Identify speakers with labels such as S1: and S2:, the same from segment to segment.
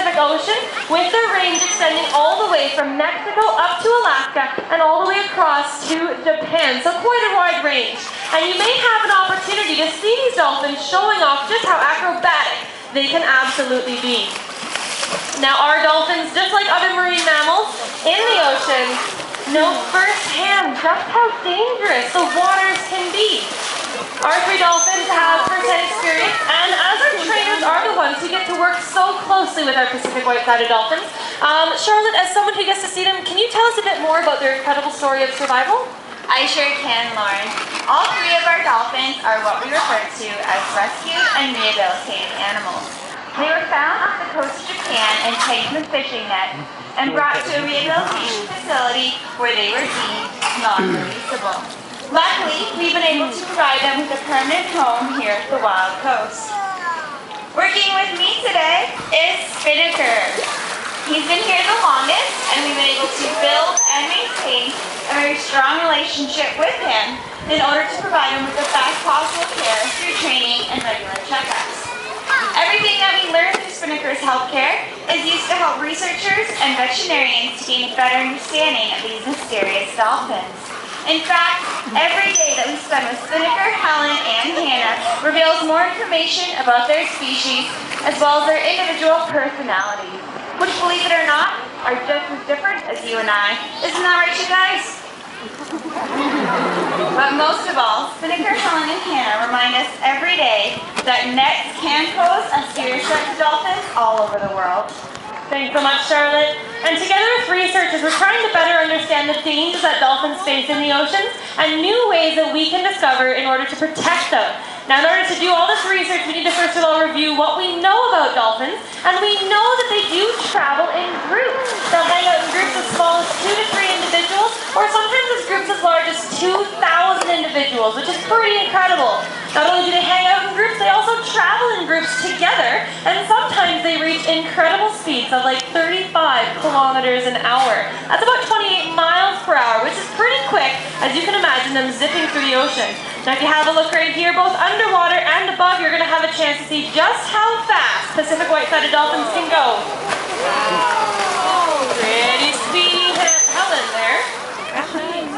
S1: Pacific Ocean, with their range extending all the way from Mexico up to Alaska and all the way across to Japan. So quite a wide range. And you may have an opportunity to see these dolphins showing off just how acrobatic they can absolutely be. Now our dolphins, just like other marine mammals in the ocean, know firsthand just how dangerous the waters can be. Our three dolphins have first-hand experience, and as our trainers are the ones who get to work so closely with our Pacific white-sided dolphins. Charlotte, as someone who gets to see them, can you tell us a bit more about their incredible story of survival?
S2: I sure can, Lauren. All three of our dolphins are what we refer to as rescue and rehabilitated animals. They were found off the coast of Japan and taken with fishing nets and brought to a rehabilitation facility where they were deemed non-releasable. Luckily, we've been able to provide them with a permanent home here at the Wild Coast. Working with me today is Spinnaker. He's been here the longest, and we've been able to build and maintain a very strong relationship with him in order to provide him with the best possible care through training and regular checkups. Everything that we learn through Spinnaker's healthcare is used to help researchers and veterinarians to gain a better understanding of these mysterious dolphins. In fact, every day that we spend with Spinnaker, Helen, and Hannah reveals more information about their species as well as their individual personalities, which, believe it or not, are just as different as you and I. Isn't that right, you guys? But most of all, Spinnaker, Helen, and Hannah remind us every day that nets can pose a serious threat to dolphins all over the world.
S1: Thanks so much, Charlotte. And together with researchers, we're trying to better understand the dangers that dolphins face in the oceans and new ways that we can discover in order to protect them. Now, in order to do all this research, we need to first of all review what we know about dolphins, and we know that they do travel in groups. They'll hang out in groups as small as 2 to 3 individuals, or sometimes as groups as large as 2,000 individuals, which is pretty incredible. Not only do they hang out in groups, they also travel in groups together, and sometimes they reach incredible speeds of like 35 kilometers an hour. That's about 28 miles per hour, which is pretty quick, as you can imagine them zipping through the ocean. Now if you have a look right here, both underwater and above, you're going to have a chance to see just how fast Pacific white-sided dolphins can go. Pretty speedy Helen there.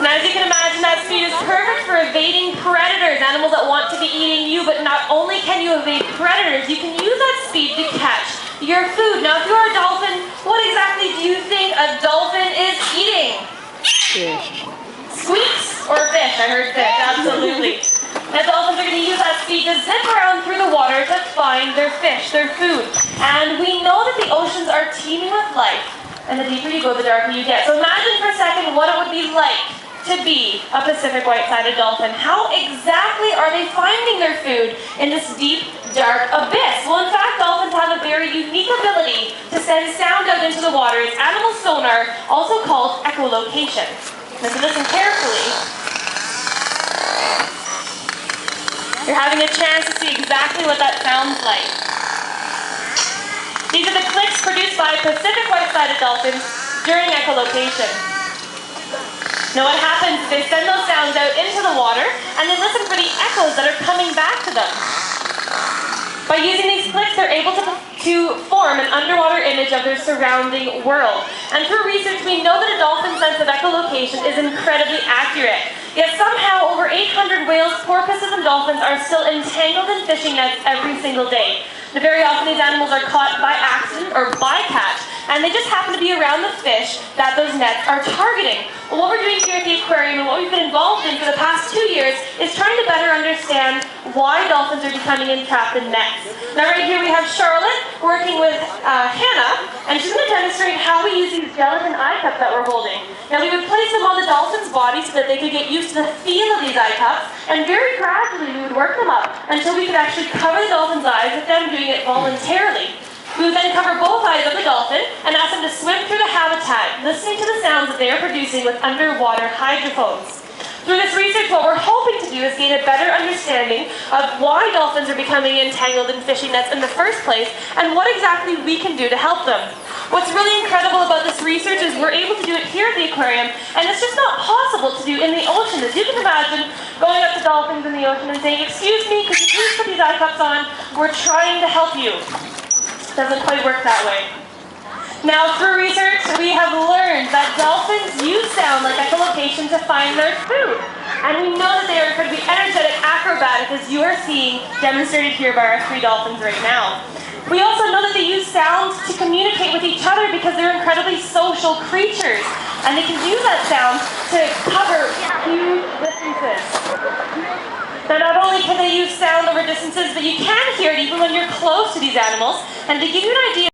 S1: Now as you can imagine, that speed is perfect for evading predators, animals that want to be eating you, but not only can you evade predators, you can use that speed to catch your food. Now if you're a dolphin, what exactly do you think a dolphin is eating?
S3: Fish.
S1: Squeaks or fish? I heard fish, absolutely. Now dolphins are going to use that speed to zip around through the water to find their fish, their food. And we know that the oceans are teeming with life, and the deeper you go, the darker you get. So imagine for a second what it would be like to be a Pacific white-sided dolphin. How exactly are they finding their food in this deep, dark abyss? Well, in fact, dolphins have a very unique ability to send sound out into the water. It's animal sonar, also called echolocation. Now, so listen carefully. You're having a chance to see exactly what that sounds like. These are the clicks produced by Pacific white-sided dolphins during echolocation. Now what happens is they send those sounds out into the water and they listen for the echoes that are coming back to them. By using these clicks, they're able to form an underwater image of their surrounding world. And through research, we know that a dolphin's sense of echolocation is incredibly accurate. Yet somehow, over 800 whales, porpoises, and dolphins are still entangled in fishing nets every single day. Now, very often these animals are caught by accident or bycatch, and they just happen to be around the fish that those nets are targeting. Well, what we're doing here at the aquarium and what we've been involved in for the past 2 years is trying to better understand why dolphins are becoming entrapped in nets. Now right here we have Charlotte working with Hannah, and she's going to demonstrate how we use these gelatin eye cups that we're holding. Now we would place them on the dolphin's body so that they could get used to the feel of these eye cups, and very gradually we would work them up until we could actually cover the dolphin's eyes with them doing it voluntarily. We would then cover both eyes of the dolphin and ask them to swim through the habitat, listening to the sounds that they are producing with underwater hydrophones. Through this research, what we're hoping to do is gain a better understanding of why dolphins are becoming entangled in fishing nets in the first place and what exactly we can do to help them. What's really incredible about this research is we're able to do it here at the aquarium, and it's just not possible to do in the ocean. As you can imagine, going up to dolphins in the ocean and saying, "Excuse me, could you please put these eye cups on? We're trying to help you." Doesn't quite work that way. Now, through research, we have learned that dolphins use sound like echolocation to find their food. And we know that they are incredibly energetic, acrobatic, as you are seeing demonstrated here by our 3 dolphins right now. We also know that they use sound to communicate with each other because they're incredibly social creatures. And they can use that sound to cover huge distances. Now, not only can they use sound over distances, but you can hear it even when you're close to these animals. And to give you an idea